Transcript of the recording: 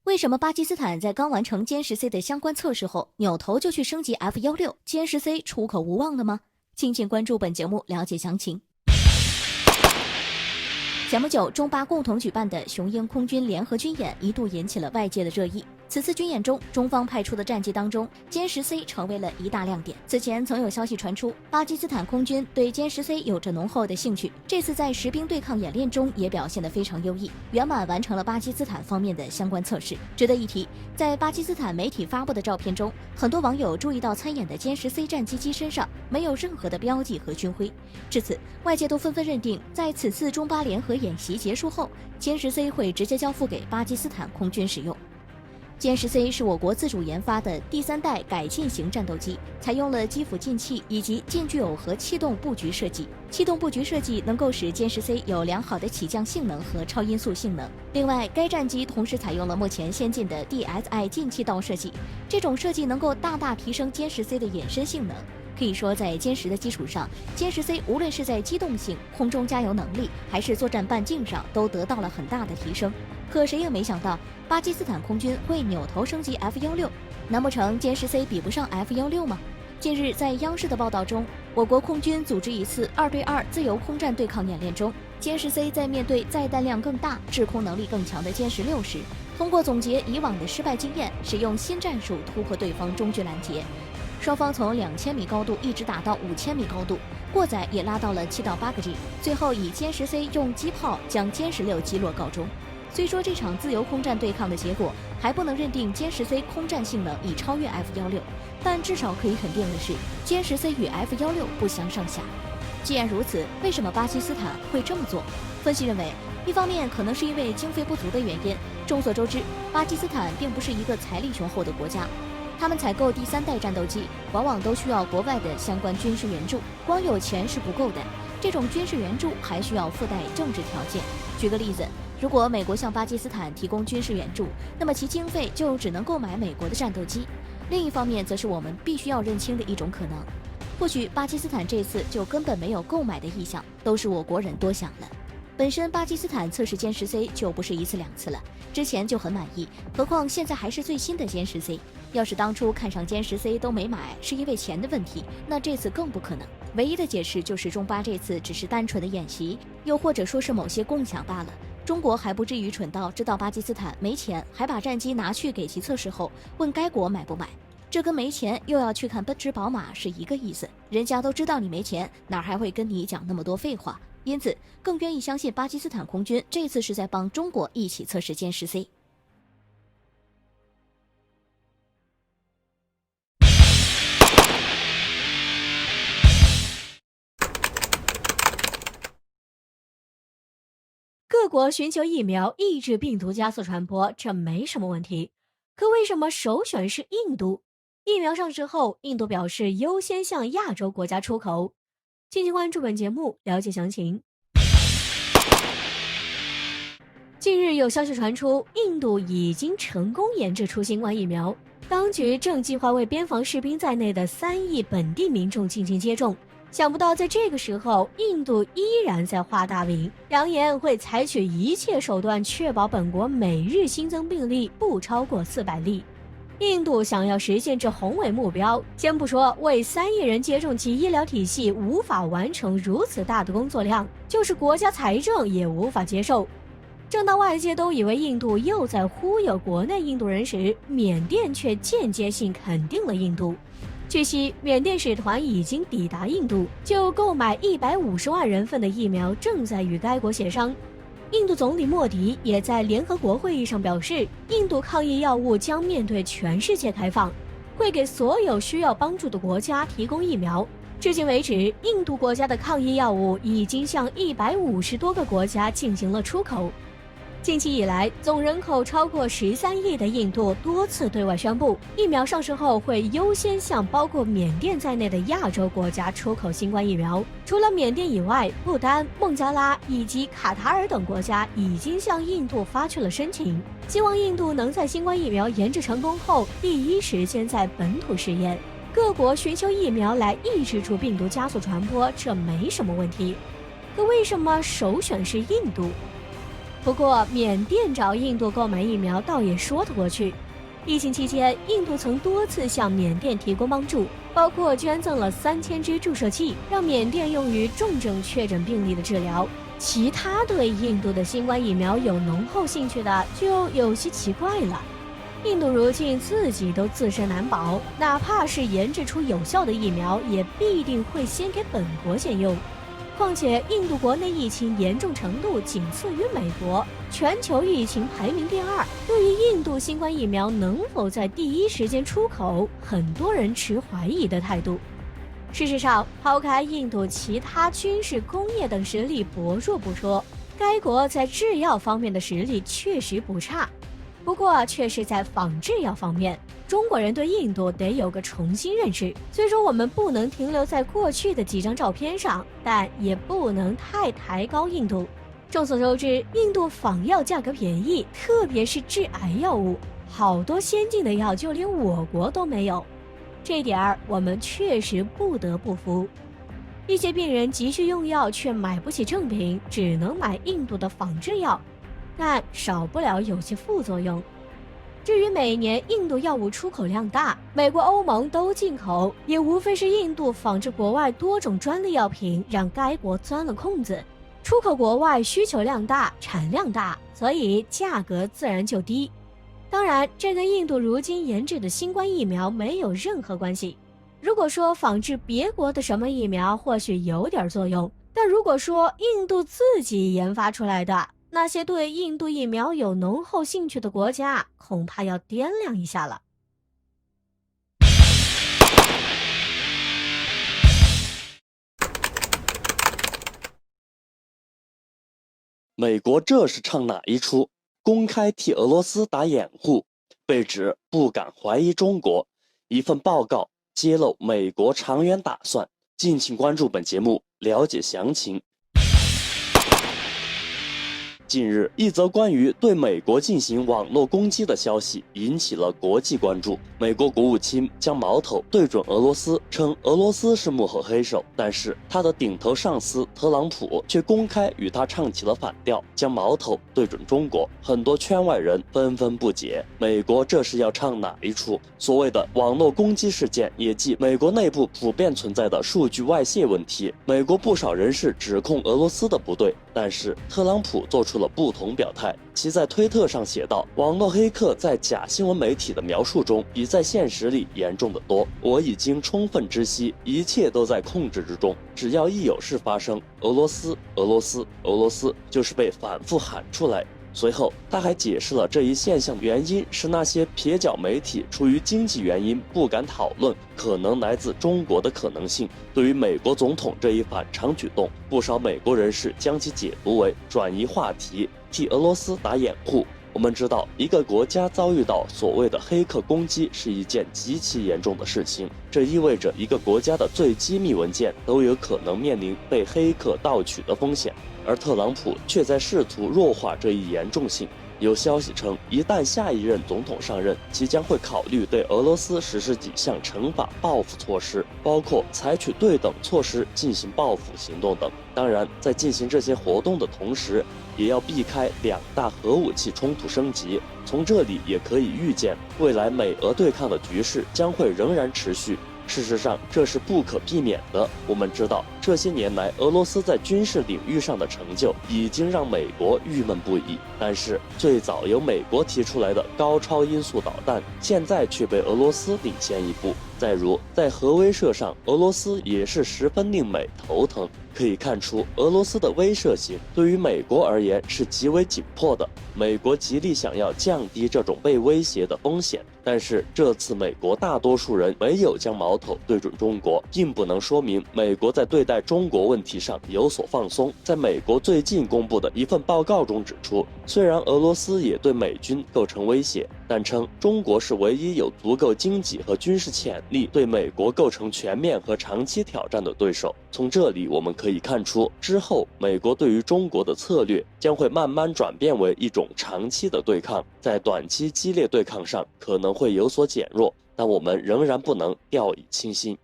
为什么巴基斯坦在刚完成歼十 C 的相关测试后，扭头就去升级 F-16？歼十 C 出口无望了吗？敬请关注本节目了解详情。前不久，中巴共同举办的雄鹰空军联合军演一度引起了外界的热议。此次军演中，中方派出的战机当中，歼十 C 成为了一大亮点。此前曾有消息传出，巴基斯坦空军对歼十 C 有着浓厚的兴趣，这次在实兵对抗演练中也表现得非常优异，圆满完成了巴基斯坦方面的相关测试。值得一提，在巴基斯坦媒体发布的照片中，很多网友注意到参演的歼十 C 战机机身上没有任何的标记和军徽。至此，外界都纷纷认定，在此次中巴联合演习结束后，歼十 C 会直接交付给巴基斯坦空军使用。歼十 C 是我国自主研发的第3代改进型战斗机，采用了基辅进气以及近距耦合气动布局设计。气动布局设计能够使歼十 C 有良好的起降性能和超音速性能。另外，该战机同时采用了目前先进的 DSI 进气道设计，这种设计能够大大提升歼十 C 的隐身性能。可以说，在歼十的基础上，歼十 C 无论是在机动性、空中加油能力，还是作战半径上，都得到了很大的提升。可谁也没想到，巴基斯坦空军会扭头升级 F-16，难不成歼十 C 比不上 F-16吗？近日，在央视的报道中，我国空军组织一次2对2自由空战对抗演练中，歼十 C 在面对载弹量更大、制空能力更强的歼十6时，通过总结以往的失败经验，使用新战术突破对方中距拦截。双方从2000米高度一直打到5000米高度，过载也拉到了7到8个 G， 最后以歼十 C 用机炮将歼十6击落告终。虽说这场自由空战对抗的结果还不能认定歼十 C 空战性能已超越 F-16， 但至少可以肯定的是，歼十 C 与 F-16不相上下。既然如此，为什么巴基斯坦会这么做？分析认为，一方面可能是因为经费不足的原因。众所周知，巴基斯坦并不是一个财力雄厚的国家，他们采购第3代战斗机往往都需要国外的相关军事援助，光有钱是不够的，这种军事援助还需要附带政治条件。举个例子，如果美国向巴基斯坦提供军事援助，那么其经费就只能购买美国的战斗机。另一方面，则是我们必须要认清的一种可能，或许巴基斯坦这次就根本没有购买的意向，都是我国人多想了。本身巴基斯坦测试歼十 C 就不是1次2次了，之前就很满意，何况现在还是最新的歼十 C。要是当初看上歼十 C 都没买，是因为钱的问题，那这次更不可能。唯一的解释就是中巴这次只是单纯的演习，又或者说是某些共享罢了。中国还不至于蠢到知道巴基斯坦没钱，还把战机拿去给其测试后，问该国买不买。这跟没钱又要去看奔驰宝马是一个意思，人家都知道你没钱，哪还会跟你讲那么多废话？因此，更愿意相信巴基斯坦空军这次是在帮中国一起测试歼十 C。各国寻求疫苗抑制病毒加速传播，这没什么问题。可为什么首选是印度？疫苗上市后，印度表示优先向亚洲国家出口。敬请关注本节目，了解详情。近日有消息传出，印度已经成功研制出新冠疫苗，当局正计划为边防士兵在内的3亿本地民众进行接种。想不到在这个时候，印度依然在画大饼，扬言会采取一切手段确保本国每日新增病例不超过400例。印度想要实现这宏伟目标，先不说为3亿人接种其医疗体系无法完成如此大的工作量，就是国家财政也无法接受。正当外界都以为印度又在忽悠国内印度人时，缅甸却间接性肯定了印度。据悉，缅甸使团已经抵达印度，就购买150万人份的疫苗正在与该国协商。印度总理莫迪也在联合国会议上表示，印度抗疫药物将面对全世界开放，会给所有需要帮助的国家提供疫苗。至今为止，印度国家的抗疫药物已经向150多个国家进行了出口。近期以来，总人口超过13亿的印度多次对外宣布，疫苗上市后会优先向包括缅甸在内的亚洲国家出口新冠疫苗。除了缅甸以外，不丹、孟加拉以及卡塔尔等国家已经向印度发去了申请，希望印度能在新冠疫苗研制成功后，第一时间在本土试验。各国寻求疫苗来抑制住病毒加速传播，这没什么问题。可为什么首选是印度？不过缅甸找印度购买疫苗倒也说得过去。疫情期间，印度曾多次向缅甸提供帮助，包括捐赠了3000支注射器，让缅甸用于重症确诊病例的治疗。其他对印度的新冠疫苗有浓厚兴趣的就有些奇怪了。印度如今自己都自身难保，哪怕是研制出有效的疫苗，也必定会先给本国先用。况且印度国内疫情严重程度仅次于美国，全球疫情排名第2。对于印度新冠疫苗能否在第一时间出口，很多人持怀疑的态度。事实上，抛开印度其他军事、工业等实力薄弱不说，该国在制药方面的实力确实不差。不过，却是在仿制药方面，中国人对印度得有个重新认识。虽说我们不能停留在过去的几张照片上，但也不能太抬高印度。众所周知，印度仿药价格便宜，特别是致癌药物，好多先进的药就连我国都没有。这点儿我们确实不得不服。一些病人急需用药却买不起正品，只能买印度的仿制药，但少不了有些副作用。至于每年印度药物出口量大，美国、欧盟都进口，也无非是印度仿制国外多种专利药品，让该国钻了空子。出口国外需求量大，产量大，所以价格自然就低。当然，这跟印度如今研制的新冠疫苗没有任何关系。如果说仿制别国的什么疫苗或许有点作用，但如果说印度自己研发出来的，那些对印度疫苗有浓厚兴趣的国家恐怕要掂量一下了。美国这是唱哪一出？公开替俄罗斯打掩护，被指不敢怀疑中国。一份报告揭露美国长远打算，敬请关注本节目，了解详情。近日，一则关于对美国进行网络攻击的消息引起了国际关注。美国国务卿将矛头对准俄罗斯，称俄罗斯是幕后黑手，但是他的顶头上司特朗普却公开与他唱起了反调，将矛头对准中国。很多圈外人纷纷不解，美国这是要唱哪一出？所谓的网络攻击事件，也即美国内部普遍存在的数据外泄问题。美国不少人士指控俄罗斯的不对，但是特朗普做出了不同表态。其在推特上写道：网络黑客在假新闻媒体的描述中比在现实里严重得多，我已经充分知悉一切都在控制之中，只要一有事发生，俄罗斯俄罗斯俄罗斯就是被反复喊出来。随后他还解释了这一现象原因是那些撇脚媒体出于经济原因不敢讨论可能来自中国的可能性。对于美国总统这一反常举动，不少美国人士将其解读为转移话题，替俄罗斯打掩护。我们知道，一个国家遭遇到所谓的黑客攻击是一件极其严重的事情，这意味着一个国家的最机密文件都有可能面临被黑客盗取的风险。而特朗普却在试图弱化这一严重性。有消息称，一旦下一任总统上任，其将会考虑对俄罗斯实施几项惩罚报复措施，包括采取对等措施进行报复行动等。当然，在进行这些活动的同时，也要避开两大核武器冲突升级。从这里也可以预见，未来美俄对抗的局势将会仍然持续。事实上，这是不可避免的。我们知道，这些年来俄罗斯在军事领域上的成就已经让美国郁闷不已，但是最早由美国提出来的高超音速导弹，现在却被俄罗斯领先一步。再如，在核威慑上，俄罗斯也是十分令美头疼。可以看出，俄罗斯的威慑性对于美国而言是极为紧迫的。美国极力想要降低这种被威胁的风险，但是这次美国大多数人没有将矛头对准中国，并不能说明美国在对待中国问题上有所放松。在美国最近公布的一份报告中指出，虽然俄罗斯也对美军构成威胁，但称中国是唯一有足够经济和军事潜力对美国构成全面和长期挑战的对手。从这里我们可以看出，之后美国对于中国的策略将会慢慢转变为一种长期的对抗，在短期激烈对抗上可能会有所减弱，但我们仍然不能掉以轻心。